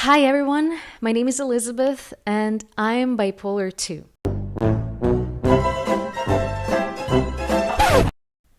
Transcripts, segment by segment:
Hi everyone, my name is Elizabeth and I'm bipolar too.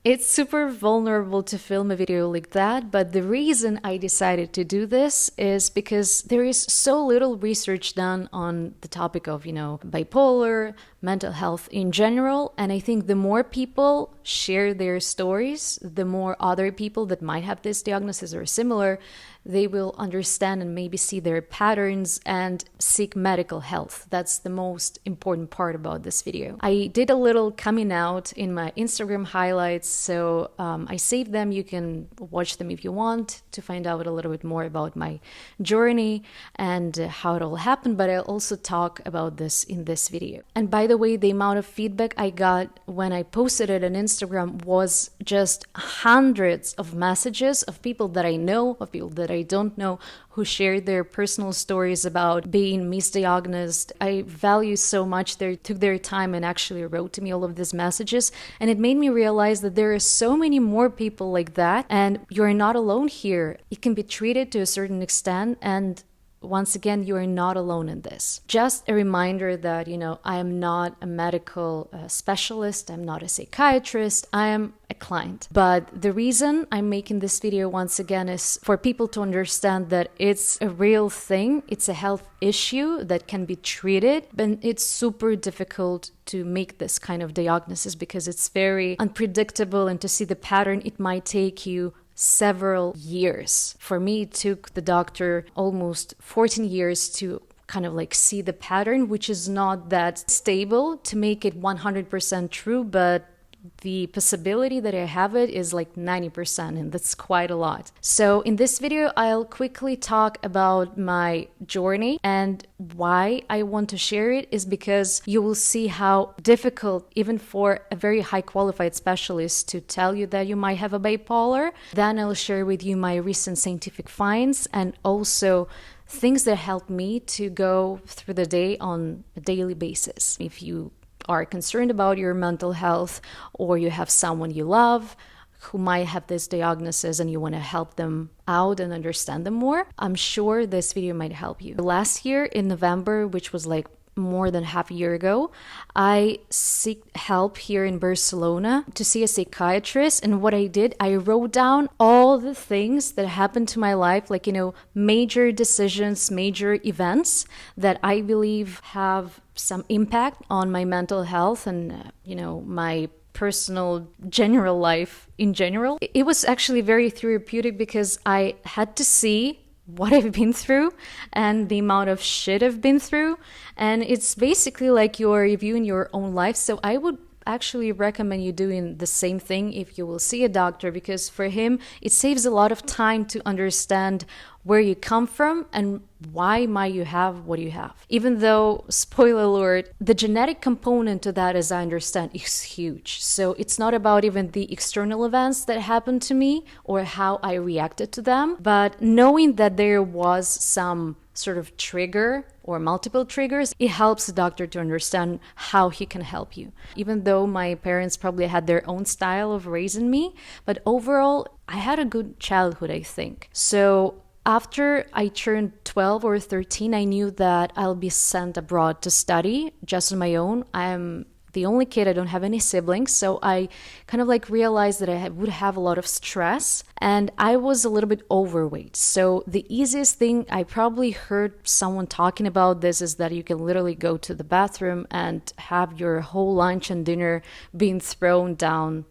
It's super vulnerable to film a video like that, but the reason I decided to do this is because there is so little research done on the topic of, bipolar, mental health in general, and I think the more people share their stories, the more other people that might have this diagnosis or similar, they will understand and maybe see their patterns and seek medical health. That's the most important part about this video. I did a little coming out in my Instagram highlights, so I saved them. You can watch them if you want to find out a little bit more about my journey and how it all happened, but I'll also talk about this in this video. And by the way, the amount of feedback I got when I posted it on Instagram was just hundreds of messages of people that I know, of people that I don't know, who shared their personal stories about being misdiagnosed. I value so much they took their time and actually wrote to me all of these messages, and it made me realize that there are so many more people like that, and you're not alone here. It can be treated to a certain extent, and once again, you are not alone in this. Just a reminder that, I am not a medical specialist. I'm not a psychiatrist. I am a client. But the reason I'm making this video once again is for people to understand that it's a real thing. It's a health issue that can be treated, but it's super difficult to make this kind of diagnosis because it's very unpredictable, and to see the pattern, it might take you several years. For me, it took the doctor almost 14 years to kind of see the pattern, which is not that stable to make it 100% true, but the possibility that I have it is 90%, and that's quite a lot. So in this video, I'll quickly talk about my journey, and why I want to share it is because you will see how difficult, even for a very high qualified specialist, to tell you that you might have a bipolar. Then I'll share with you my recent scientific finds and also things that help me to go through the day on a daily basis. If you are concerned about your mental health, or you have someone you love who might have this diagnosis and you want to help them out and understand them more, I'm sure this video might help you. Last year in November, which was more than half a year ago, I seek help here in Barcelona to see a psychiatrist. And what I did, I wrote down all the things that happened to my life, major decisions, major events that I believe have some impact on my mental health and, my personal general life in general. It was actually very therapeutic because I had to see what I've been through and the amount of shit I've been through. And it's basically like you're reviewing your own life. So I would actually recommend you doing the same thing if you will see a doctor, because for him, it saves a lot of time to understand where you come from and why might you have what you have. Even though, spoiler alert, the genetic component to that, as I understand, is huge. So it's not about even the external events that happened to me or how I reacted to them, but knowing that there was some sort of trigger or multiple triggers, it helps the doctor to understand how he can help you. Even though my parents probably had their own style of raising me, but overall, I had a good childhood, I think. So after I turned 12 or 13, I knew that I'll be sent abroad to study just on my own. I'm the only kid, I don't have any siblings, so I kind of realized that I would have a lot of stress, and I was a little bit overweight. So the easiest thing, I probably heard someone talking about this, is that you can literally go to the bathroom and have your whole lunch and dinner being thrown down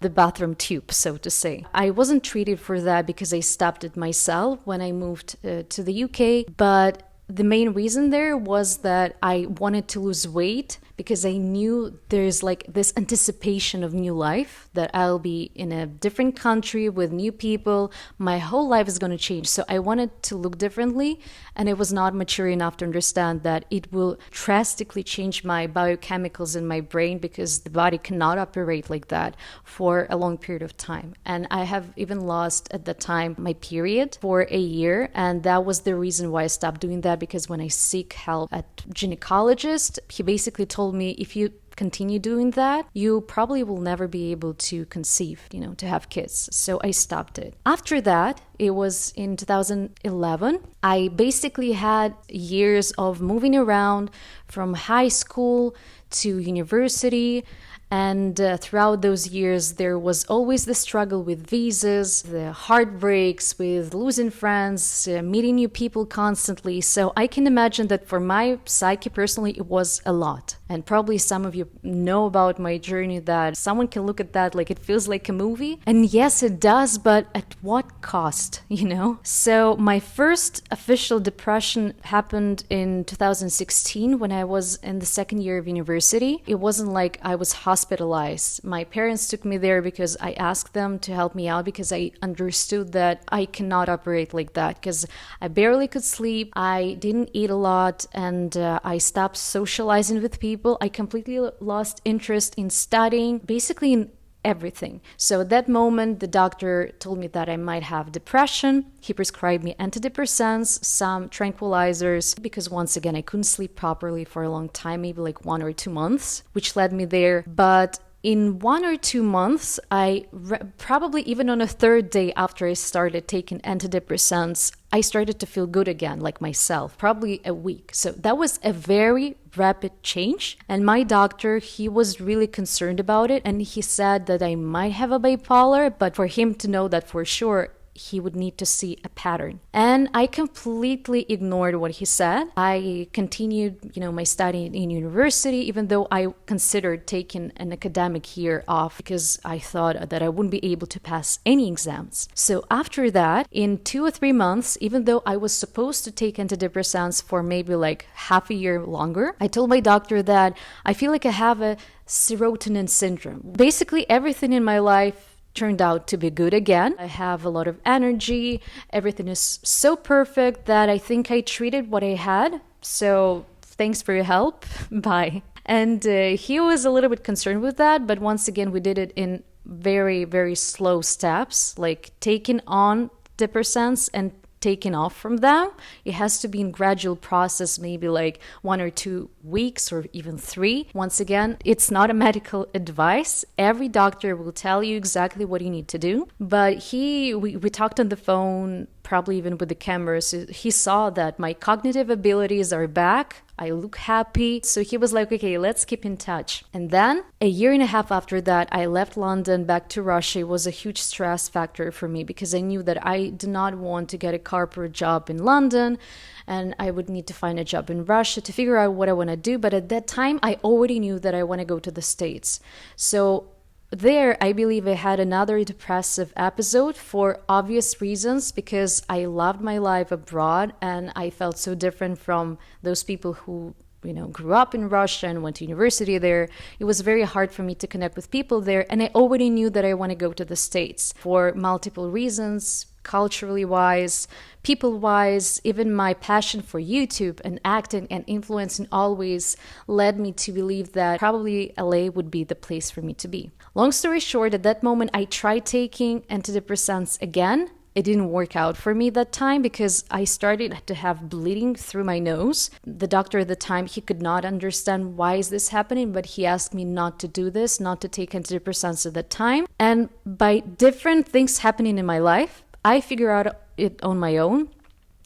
the bathroom tube, so to say. I wasn't treated for that because I stopped it myself when I moved to the UK, but the main reason there was that I wanted to lose weight because I knew there's this anticipation of new life, that I'll be in a different country with new people. My whole life is going to change. So I wanted to look differently, and it was not mature enough to understand that it will drastically change my biochemicals in my brain, because the body cannot operate like that for a long period of time. And I have even lost at the time my period for a year, and that was the reason why I stopped doing that, that because when I seek help at gynecologist, he basically told me, if you continue doing that, you probably will never be able to conceive, to have kids. So I stopped it. After that, it was in 2011, I basically had years of moving around from high school to university. And throughout those years, there was always the struggle with visas, the heartbreaks, with losing friends, meeting new people constantly. So I can imagine that for my psyche personally, it was a lot. And probably some of you know about my journey, that someone can look at that like it feels like a movie. And yes, it does, but at what cost, So my first official depression happened in 2016 when I was in the second year of university. It wasn't like I was hospitalized. My parents took me there because I asked them to help me out, because I understood that I cannot operate like that, because I barely could sleep, I didn't eat a lot, and I stopped socializing with people. I completely lost interest in studying, basically in everything. So at that moment, the doctor told me that I might have depression. He prescribed me antidepressants, some tranquilizers, because once again, I couldn't sleep properly for a long time, maybe like 1 or 2 months, which led me there. But in 1 or 2 months, probably even on a third day after I started taking antidepressants, I started to feel good again, like myself, probably a week. So that was a very rapid change. And my doctor, he was really concerned about it. And he said that I might have a bipolar, but for him to know that for sure, he would need to see a pattern. And I completely ignored what he said. I continued, my study in university, even though I considered taking an academic year off because I thought that I wouldn't be able to pass any exams. So after that, in 2 or 3 months, even though I was supposed to take antidepressants for maybe like half a year longer, I told my doctor that I feel like I have a serotonin syndrome. Basically, everything in my life turned out to be good again. I have a lot of energy. Everything is so perfect that I think I treated what I had. So thanks for your help. Bye. And he was a little bit concerned with that. But once again, we did it in very, very slow steps, like taking on antidepressants and taken off from them. It has to be in gradual process, maybe like 1 or 2 weeks or even 3. Once again, it's not a medical advice. Every doctor will tell you exactly what you need to do. But we talked on the phone, probably even with the cameras. He saw that my cognitive abilities are back. I look happy. So he was like, okay, let's keep in touch. And then 1.5 years after that, I left London back to Russia. It was a huge stress factor for me because I knew that I did not want to get a corporate job in London and I would need to find a job in Russia to figure out what I want to do. But at that time, I already knew that I want to go to the States. So there, I believe I had another depressive episode for obvious reasons because I loved my life abroad and I felt so different from those people who, grew up in Russia and went to university there. It was very hard for me to connect with people there. And I already knew that I want to go to the States for multiple reasons, culturally wise, people wise. Even my passion for YouTube and acting and influencing always led me to believe that probably LA would be the place for me to be. Long story short, at that moment, I tried taking antidepressants again. It didn't work out for me that time because I started to have bleeding through my nose. The doctor at the time, he could not understand why is this happening, but he asked me not to do this, not to take antidepressants at that time. And by different things happening in my life, I figured out it on my own.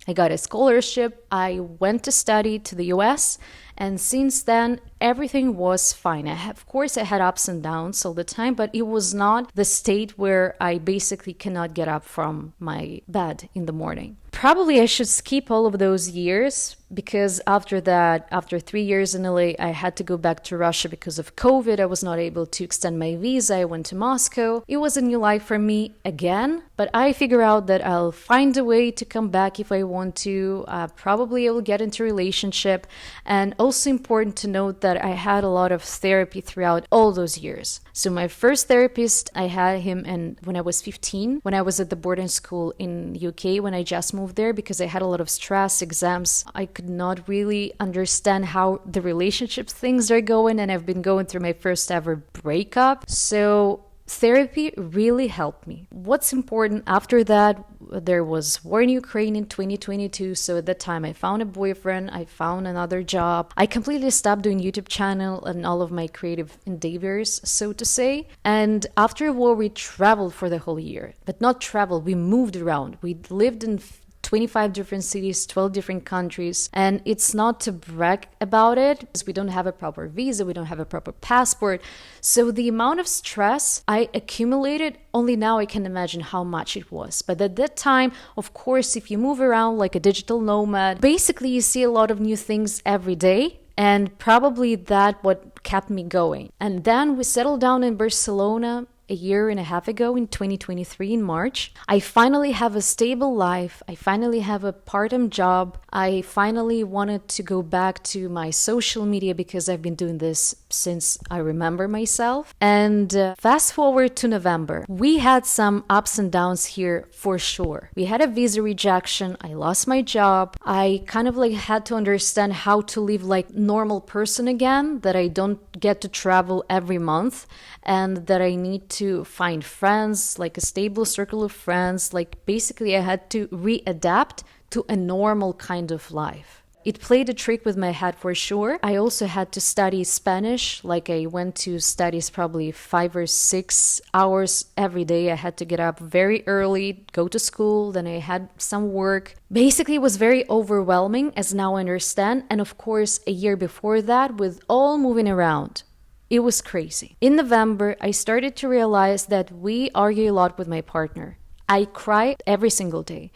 I got a scholarship. I went to study to the US. And since then, everything was fine. Of course, I had ups and downs all the time, but it was not the state where I basically cannot get up from my bed in the morning. Probably I should skip all of those years because after that, after 3 years in LA, I had to go back to Russia because of COVID. I was not able to extend my visa. I went to Moscow. It was a new life for me again, but I figure out that I'll find a way to come back if I want to. Probably I will get into a relationship. And also important to note that I had a lot of therapy throughout all those years. So my first therapist, I had him when I was 15, when I was at the boarding school in UK, when I just moved there because I had a lot of stress, exams. I could not really understand how the relationship things are going, and I've been going through my first ever breakup. So Therapy really helped me. What's important after that, there was war in Ukraine in 2022. So at that time I found a boyfriend, I found another job. I completely stopped doing YouTube channel and all of my creative endeavors, so to say. And after a war, we traveled for the whole year, but not traveled, we moved around. We lived in 25 different cities, 12 different countries. And it's not to brag about it, because we don't have a proper visa, we don't have a proper passport. So the amount of stress I accumulated, only now I can imagine how much it was. But at that time, of course, if you move around like a digital nomad, basically you see a lot of new things every day. And probably that what kept me going. And then we settled down in Barcelona a year and a half ago in 2023 in March. I finally have a stable life. I finally have a part-time job. I finally wanted to go back to my social media because I've been doing this since I remember myself. And fast forward to November. We had some ups and downs here for sure. We had a visa rejection. I lost my job. I kind of like had to understand how to live like normal person again, that I don't get to travel every month and that I need to find friends, like a stable circle of friends. Like basically I had to readapt to a normal kind of life. It played a trick with my head for sure. I also had to study Spanish. Like I went to studies probably 5 or 6 hours every day. I had to get up very early, go to school, then I had some work. Basically, it was very overwhelming, as now I understand. And of course, a year before that, with all moving around, it was crazy. In November, I started to realize that we argue a lot with my partner. I cry every single day.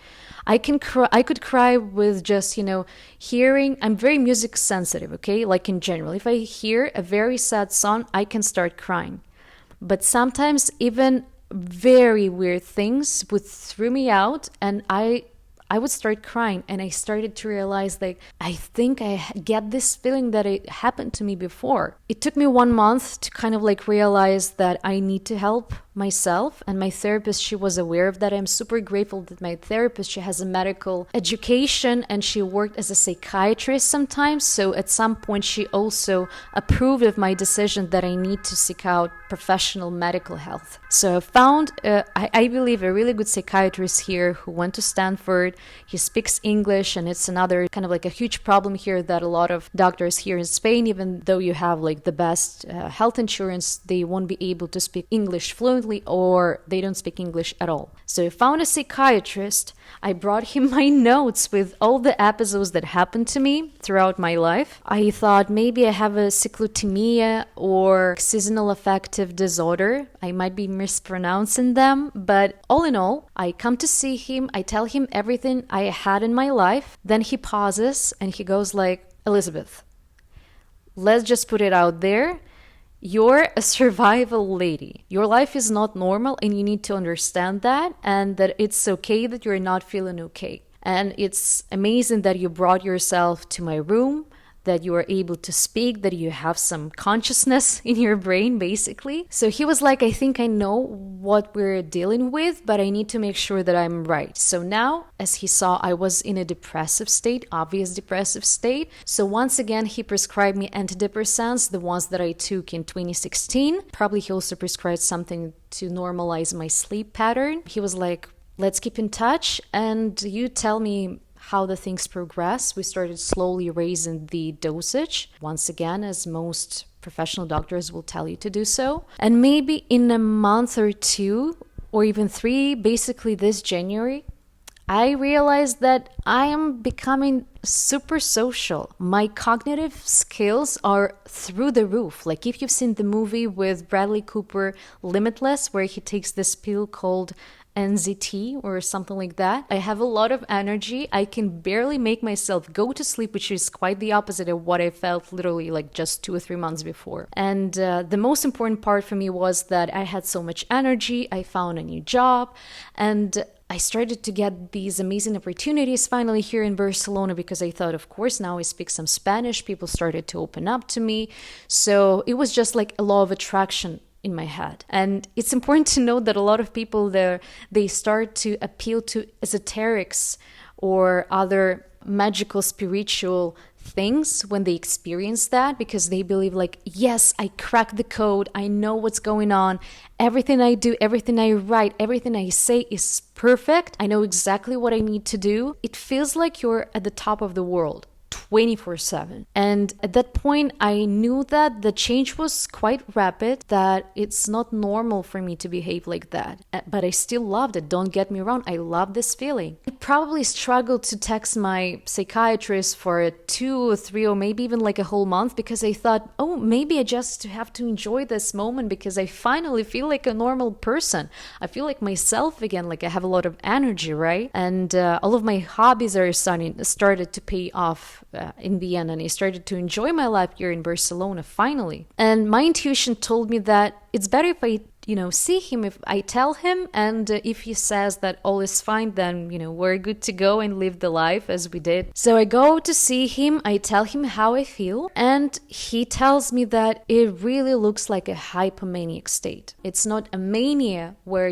I could cry with just, hearing. I'm very music sensitive, okay? Like in general, if I hear a very sad song, I can start crying. But sometimes even very weird things would throw me out, and I would start crying. And I started to realize that I think I get this feeling that it happened to me before. It took me 1 month to kind of like realize that I need to help myself, and my therapist, she was aware of that. I'm super grateful that my therapist, she has a medical education and she worked as a psychiatrist sometimes, so at some point she also approved of my decision that I need to seek out professional medical health. So I found I believe a really good psychiatrist here who went to Stanford. He speaks English, and it's another kind of like a huge problem here that a lot of doctors here in Spain, even though you have like the best health insurance, they won't be able to speak English fluently, or they don't speak English at all. So I found a psychiatrist. I brought him my notes with all the episodes that happened to me throughout my life. I thought maybe I have a cyclothymia or seasonal affective disorder. I might be mispronouncing them, but all in all, I come to see him. I tell him everything I had in my life. Then he pauses and he goes like, Elizabeth, let's just put it out there. You're a survival lady. Your life is not normal, and you need to understand that, and that it's okay that you're not feeling okay. And it's amazing that you brought yourself to my room, that you are able to speak, that you have some consciousness in your brain, basically. So he was like, I think I know what we're dealing with, but I need to make sure that I'm right. So now, as he saw, I was in a depressive state, obvious depressive state. So once again, he prescribed me antidepressants, the ones that I took in 2016. Probably he also prescribed something to normalize my sleep pattern. He was like, let's keep in touch, and you tell me how the things progress. We started slowly raising the dosage, once again, as most professional doctors will tell you to do so. And maybe in a month or 2 or even 3, basically this January, I realized that I am becoming super social. My cognitive skills are through the roof. Like if you've seen the movie with Bradley Cooper, Limitless, where he takes this pill called NZT or something like that. I have a lot of energy. I can barely make myself go to sleep, which is quite the opposite of what I felt literally like just 2 or 3 months before. And the most important part for me was that I had so much energy. I found a new job, and I started to get these amazing opportunities finally here in Barcelona, because I thought, of course, now I speak some Spanish. People started to open up to me. So it was just like a law of attraction in my head. And it's important to note that a lot of people there, they start to appeal to esoterics or other magical spiritual things when they experience that, because they believe like, yes, I cracked the code, I know what's going on, everything I do, everything I write, everything I say is perfect, I know exactly what I need to do. It feels like you're at the top of the world 24/7. And at that point, I knew that the change was quite rapid, that it's not normal for me to behave like that. But I still loved it. Don't get me wrong. I love this feeling. I probably struggled to text my psychiatrist for 2 or 3 or maybe even like a whole month, because I thought, oh, maybe I just have to enjoy this moment because I finally feel like a normal person. I feel like myself again, like I have a lot of energy, right? And all of my hobbies are started to pay off in the end, and I started to enjoy my life here in Barcelona finally. And my intuition told me that it's better if I see him, if I tell him, and if he says that all is fine, then we're good to go and live the life as we did. So I go to see him, I tell him how I feel, and he tells me that it really looks like a hypomanic state. It's not a mania where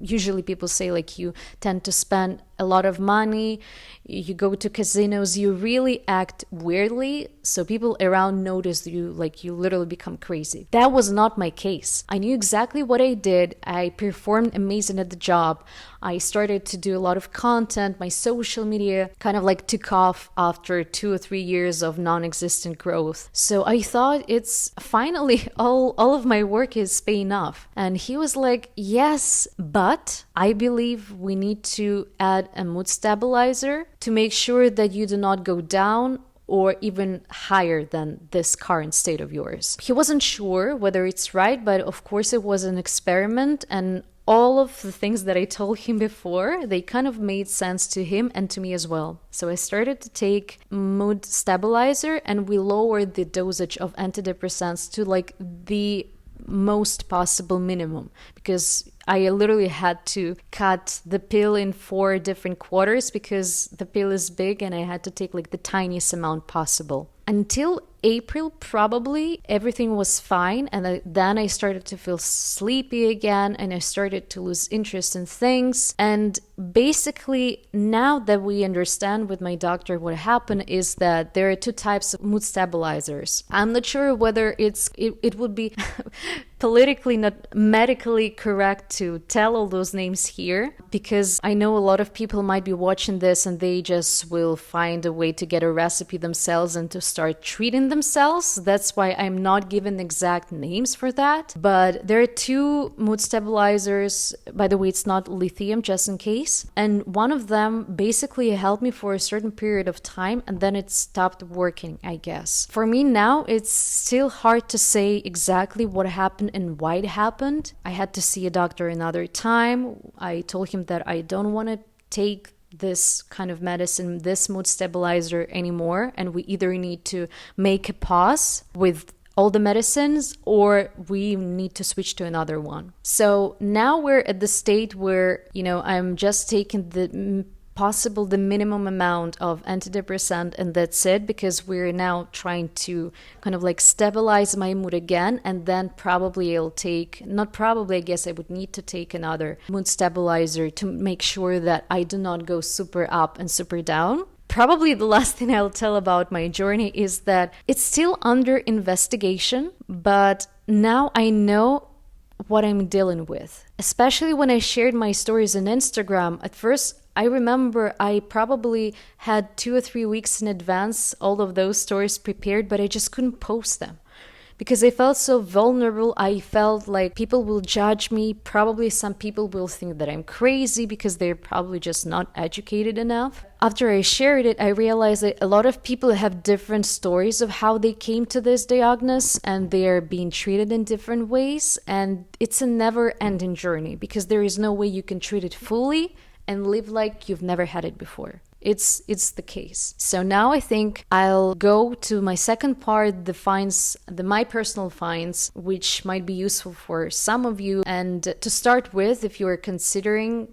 usually people say like you tend to spend a lot of money, you go to casinos, you really act weirdly, so people around notice you, like you literally become crazy. That was not my case. I knew exactly what I did. I performed amazing at the job. I started to do a lot of content. My social media kind of like took off after 2 or 3 years of non-existent growth. So I thought it's finally all of my work is paying off. And he was like, yes, but I believe we need to add a mood stabilizer to make sure that you do not go down or even higher than this current state of yours. He wasn't sure whether it's right, but of course it was an experiment, and all of the things that I told him before, they kind of made sense to him and to me as well. So I started to take mood stabilizer, and we lowered the dosage of antidepressants to like the most possible minimum, because I literally had to cut the pill in 4 different quarters because the pill is big and I had to take like the tiniest amount possible. Until April, probably, everything was fine. And then I started to feel sleepy again, and I started to lose interest in things. And basically, now that we understand with my doctor what happened is that there are 2 types of mood stabilizers. I'm not sure whether it would be politically, not medically correct to tell all those names here, because I know a lot of people might be watching this and they just will find a way to get a recipe themselves and to start treating themselves. That's why I'm not given exact names for that. But there are 2 mood stabilizers. By the way, it's not lithium, just in case. And one of them basically helped me for a certain period of time, and then it stopped working, I guess. For me now, it's still hard to say exactly what happened and why it happened. I had to see a doctor another time. I told him that I don't want to take this kind of medicine, this mood stabilizer anymore, and we either need to make a pause with all the medicines or we need to switch to another one. So now we're at the state where, I'm just taking the minimum amount of antidepressant, and that's it, because we're now trying to kind of like stabilize my mood again, and then probably I guess I would need to take another mood stabilizer to make sure that I do not go super up and super down. Probably the last thing I'll tell about my journey is that it's still under investigation, but now I know what I'm dealing with. Especially when I shared my stories on Instagram, at first I remember I probably had 2 or 3 weeks in advance all of those stories prepared, but I just couldn't post them because I felt so vulnerable. I felt like people will judge me. Probably some people will think that I'm crazy because they're probably just not educated enough. After I shared it, I realized that a lot of people have different stories of how they came to this diagnosis, and they are being treated in different ways. And it's a never-ending journey because there is no way you can treat it fully and live like you've never had it before. It's the case. So now I think I'll go to my second part, my personal finds, which might be useful for some of you. And to start with, if you are considering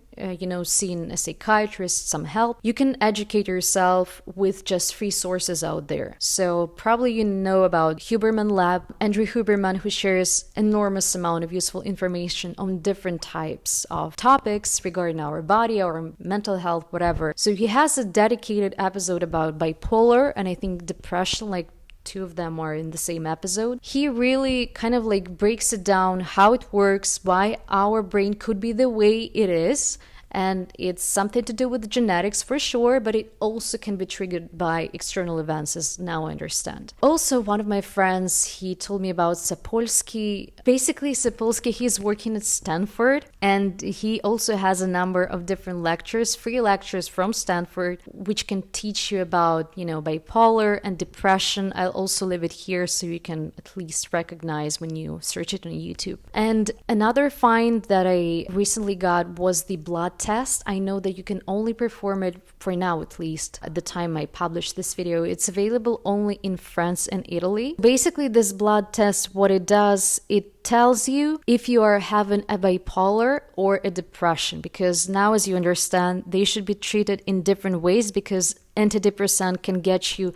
seeing a psychiatrist, some help, you can educate yourself with just free sources out there. So probably you know about Huberman Lab, Andrew Huberman, who shares enormous amount of useful information on different types of topics regarding our body, our mental health, whatever. So he has a dedicated episode about bipolar and I think depression, like 2 of them are in the same episode. He really kind of like breaks it down, how it works, why our brain could be the way it is. And it's something to do with genetics for sure, but it also can be triggered by external events, as now I understand. Also, one of my friends, he told me about Sapolsky. Basically, Sapolsky, he's working at Stanford, and he also has a number of different lectures, free lectures from Stanford, which can teach you about, bipolar and depression. I'll also leave it here so you can at least recognize when you search it on YouTube. And another find that I recently got was the blood test. I know that you can only perform it, for now at least, at the time I published this video. It's available only in France and Italy. Basically, this blood test, what it does, it tells you if you are having a bipolar or a depression, because now, as you understand, they should be treated in different ways because antidepressant can get you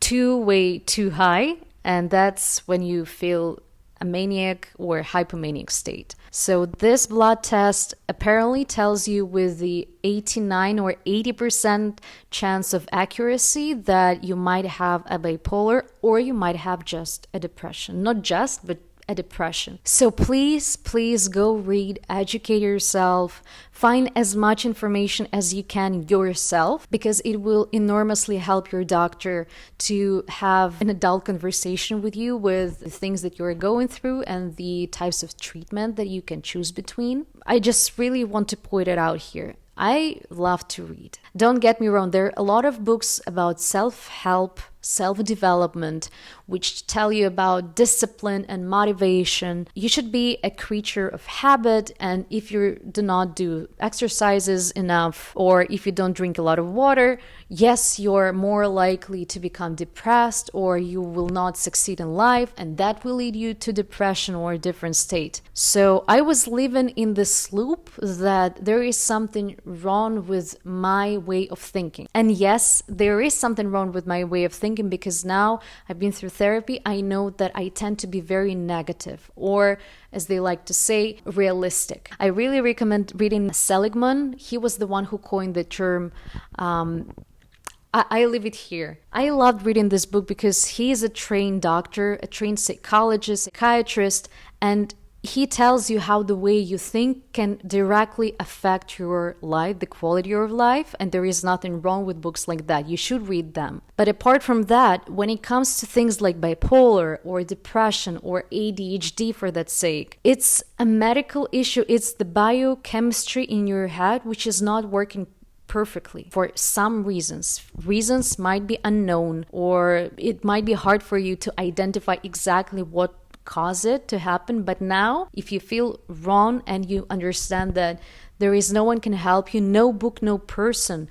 way too high, and that's when you feel a maniac or hypomanic state. So this blood test apparently tells you with the 89 or 80% chance of accuracy that you might have a bipolar or you might have just a depression. Not just, but a depression. So please go read, educate yourself, find as much information as you can yourself, because it will enormously help your doctor to have an adult conversation with you with the things that you're going through and the types of treatment that you can choose between. I just really want to point it out here. I love to read. Don't get me wrong, there are a lot of books about self-help, self-development, which tell you about discipline and motivation. You should be a creature of habit, and if you do not do exercises enough, or if you don't drink a lot of water, yes, you're more likely to become depressed, or you will not succeed in life, and that will lead you to depression or a different state. So I was living in this loop that there is something wrong with my way of thinking. And yes, there is something wrong with my way of thinking, because now I've been through therapy. I know that I tend to be very negative, or as they like to say, realistic. I really recommend reading Seligman. He was the one who coined the term I leave it here. I loved reading this book because he is a trained doctor, a trained psychologist, psychiatrist, and he tells you how the way you think can directly affect your life, the quality of life, and there is nothing wrong with books like that. You should read them. But apart from that, when it comes to things like bipolar or depression or ADHD for that sake, it's a medical issue. It's the biochemistry in your head which is not working perfectly for some reasons. Reasons might be unknown, or it might be hard for you to identify exactly what caused it to happen. But now, if you feel wrong and you understand that there is no one can help you, no book, no person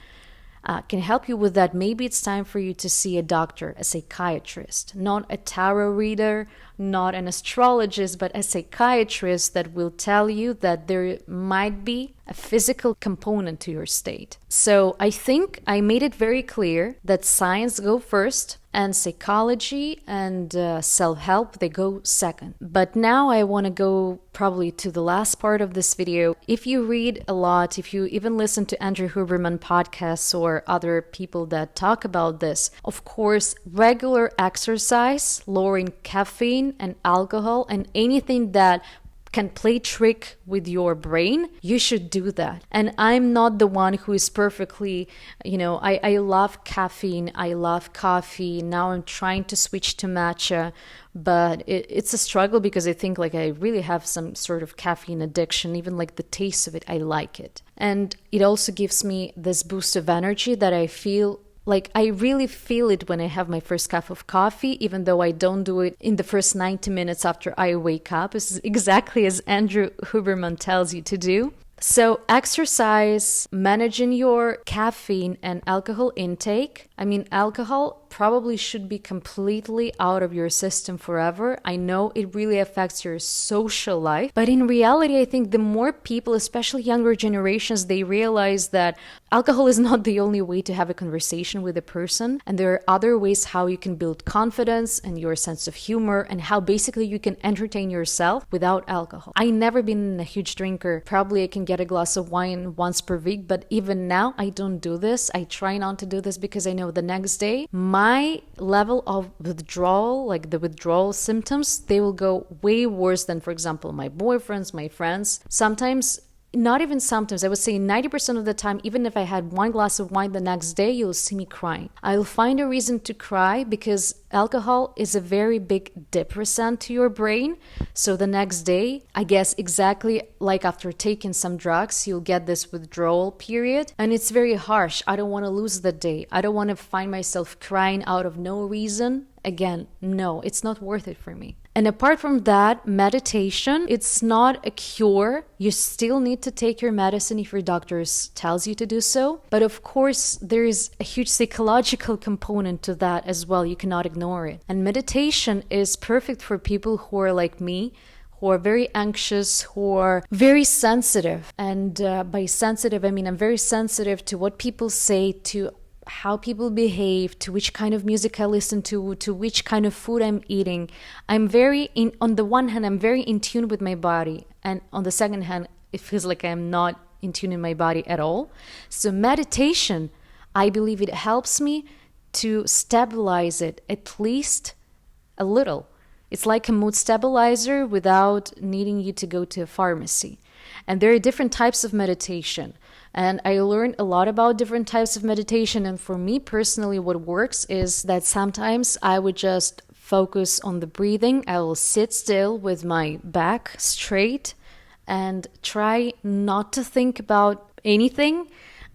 can help you with that, maybe it's time for you to see a doctor, a psychiatrist, not a tarot reader, not an astrologist, but a psychiatrist that will tell you that there might be a physical component to your state. So I think I made it very clear that science go first and psychology and self-help, they go second. But now I want to go probably to the last part of this video. If you read a lot, if you even listen to Andrew Huberman podcasts or other people that talk about this, of course, regular exercise, lowering caffeine and alcohol and anything that can play trick with your brain, you should do that. And I'm not the one who is perfectly, I love caffeine, I love coffee. Now I'm trying to switch to matcha, but it's a struggle because I think like I really have some sort of caffeine addiction. Even like the taste of it, I like it. And it also gives me this boost of energy that I feel like I really feel it when I have my first cup of coffee, even though I don't do it in the first 90 minutes after I wake up. It's exactly as Andrew Huberman tells you to do. So exercise, managing your caffeine and alcohol intake. I mean, alcohol probably should be completely out of your system forever. I know it really affects your social life, but in reality, I think the more people, especially younger generations, they realize that alcohol is not the only way to have a conversation with a person, and there are other ways how you can build confidence and your sense of humor, and how basically you can entertain yourself without alcohol. I never been a huge drinker. Probably I can get a glass of wine once per week, but even now I don't do this. I try not to do this because I know the next day my level of withdrawal, like the withdrawal symptoms, they will go way worse than, for example, my boyfriends, my friends. Sometimes, not even sometimes, I would say 90% of the time, even if I had one glass of wine the next day, you'll see me crying. I'll find a reason to cry because alcohol is a very big depressant to your brain. So the next day, I guess exactly like after taking some drugs, you'll get this withdrawal period. And it's very harsh. I don't want to lose the day. I don't want to find myself crying out of no reason. Again, no, it's not worth it for me. And apart from that, meditation, it's not a cure. You still need to take your medicine if your doctor tells you to do so. But of course, there is a huge psychological component to that as well. You cannot ignore it. And meditation is perfect for people who are like me, who are very anxious, who are very sensitive. And by sensitive, I mean I'm very sensitive to what people say, to how people behave, to which kind of music I listen to which kind of food I'm eating. On the one hand, I'm very in tune with my body. And on the second hand, it feels like I'm not in tune in my body at all. So meditation, I believe it helps me to stabilize it at least a little. It's like a mood stabilizer without needing you to go to a pharmacy. And there are different types of meditation. And I learned a lot about different types of meditation. And for me personally, what works is that sometimes I would just focus on the breathing. I will sit still with my back straight and try not to think about anything.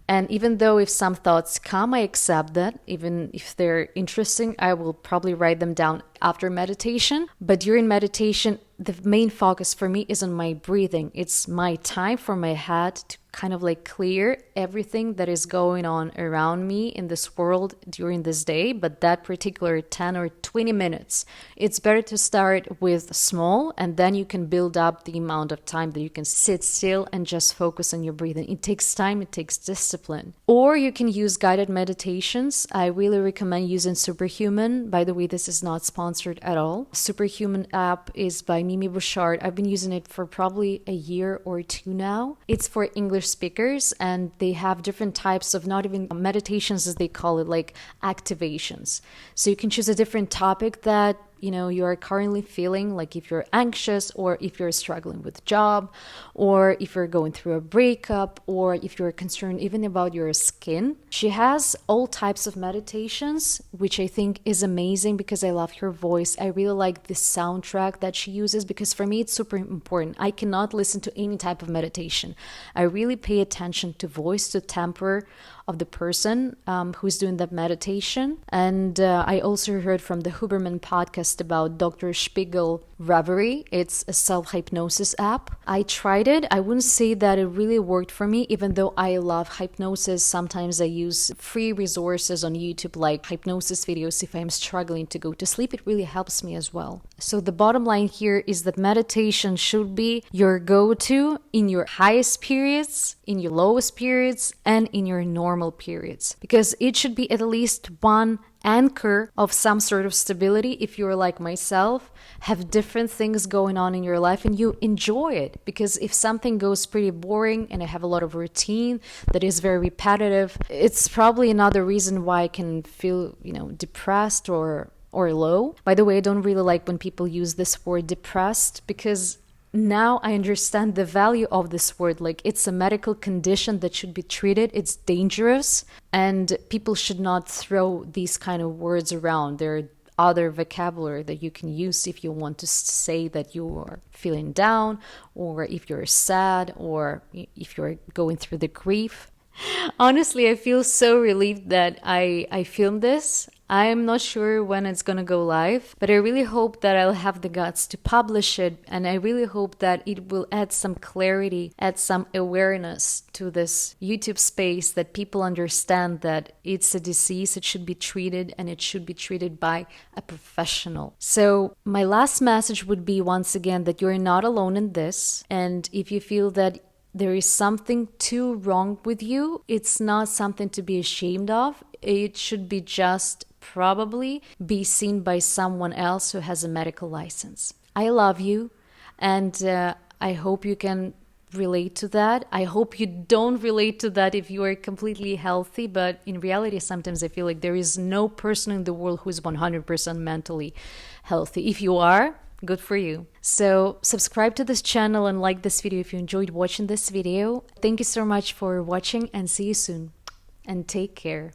And even though if some thoughts come, I accept that. Even if they're interesting, I will probably write them down after meditation. But during meditation, the main focus for me is on my breathing. It's my time for my head to kind of like clear everything that is going on around me in this world during this day. But that particular 10 or 20 minutes, it's better to start with small, and then you can build up the amount of time that you can sit still and just focus on your breathing. It takes time, it takes discipline. Or you can use guided meditations. I really recommend using Superhuman. By the way, this is not sponsored at all. Superhuman app is by Mimi Bouchard. I've been using it for probably a year or two now. It's for English speakers, and they have different types of, not even meditations as they call it, like activations. So you can choose a different topic that you are currently feeling, like if you're anxious, or if you're struggling with job, or if you're going through a breakup, or if you're concerned even about your skin. She has all types of meditations, which I think is amazing because I love her voice. I really like the soundtrack that she uses, because for me it's super important. I cannot listen to any type of meditation. I really pay attention to voice, to temper of the person who's doing that meditation. And I also heard from the Huberman podcast about Dr. Spiegel Reverie. It's a self-hypnosis app. I tried it. I wouldn't say that it really worked for me, even though I love hypnosis. Sometimes I use free resources on YouTube, like hypnosis videos. If I'm struggling to go to sleep, it really helps me as well. So the bottom line here is that meditation should be your go-to in your highest periods, in your lowest periods, and in your normal periods, because it should be at least one anchor of some sort of stability. If you're like myself, have different things going on in your life and you enjoy it, because if something goes pretty boring and I have a lot of routine that is very repetitive, it's probably another reason why I can feel depressed or low. By the way, I don't really like when people use this word depressed, because now I understand the value of this word. Like, it's a medical condition that should be treated. It's dangerous, and people should not throw these kind of words around. There are other vocabulary that you can use if you want to say that you are feeling down, or if you're sad, or if you're going through the grief. Honestly, I feel so relieved that I filmed this. I'm not sure when it's gonna go live, but I really hope that I'll have the guts to publish it, and I really hope that it will add some clarity, add some awareness to this YouTube space, that people understand that it's a disease, it should be treated, and it should be treated by a professional. So my last message would be, once again, that you're not alone in this, and if you feel that there is something too wrong with you, it's not something to be ashamed of. It should be just probably be seen by someone else who has a medical license. I love you, and I hope you can relate to that. I hope you don't relate to that if you are completely healthy, but in reality, sometimes I feel like there is no person in the world who is 100% mentally healthy. If you are, good for you. So subscribe to this channel and like this video if you enjoyed watching this video. Thank you so much for watching, and see you soon. And take care.